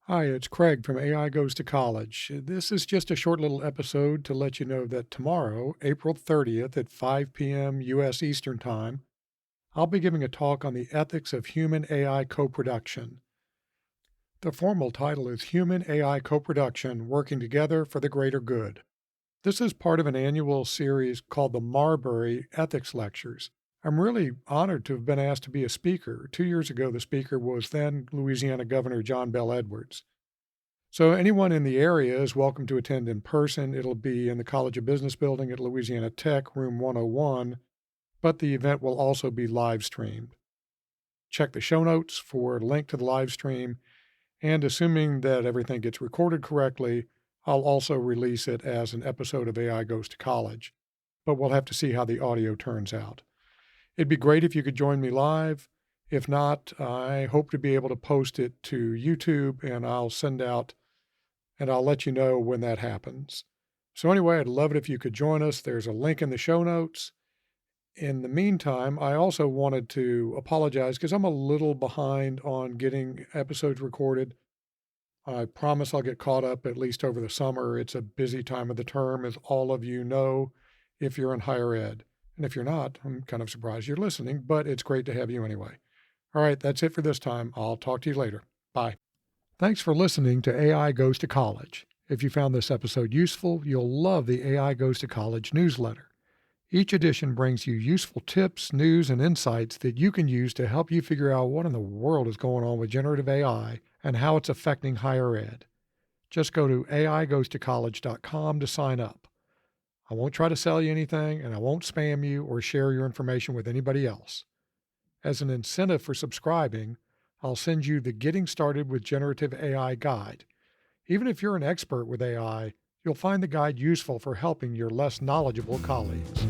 Hi, it's Craig from AI Goes to College. This is just a short little episode to let you know that tomorrow, April 30th at 5 p.m. U.S. Eastern Time, I'll be giving a talk on the ethics of human AI co production. The formal title is Human AI Co production Working Together for the Greater Good. This is part of an annual series called the Marbury Ethics Lectures. I'm really honored to have been asked to be a speaker. 2 years ago, the speaker was then Louisiana Governor John Bell Edwards. So anyone in the area is welcome to attend in person. It'll be in the College of Business building at Louisiana Tech, room 101, but the event will also be live streamed. Check the show notes for a link to the live stream, and assuming that everything gets recorded correctly, I'll also release it as an episode of AI Goes to College, but we'll have to see how the audio turns out. It'd be great if you could join me live. If not, I hope to be able to post it to YouTube, and I'll let you know when that happens. So anyway, I'd love it if you could join us. There's a link in the show notes. In the meantime, I also wanted to apologize because I'm a little behind on getting episodes recorded. I promise I'll get caught up at least over the summer. It's a busy time of the term, as all of you know, if you're in higher ed. And if you're not, I'm kind of surprised you're listening, but it's great to have you anyway. All right, that's it for this time. I'll talk to you later. Bye. Thanks for listening to AI Goes to College. If you found this episode useful, you'll love the AI Goes to College newsletter. Each edition brings you useful tips, news, and insights that you can use to help you figure out what in the world is going on with generative AI and how it's affecting higher ed. Just go to aigoestocollege.com to sign up. I won't try to sell you anything, and I won't spam you or share your information with anybody else. As an incentive for subscribing, I'll send you the Getting Started with Generative AI guide. Even if you're an expert with AI, you'll find the guide useful for helping your less knowledgeable colleagues.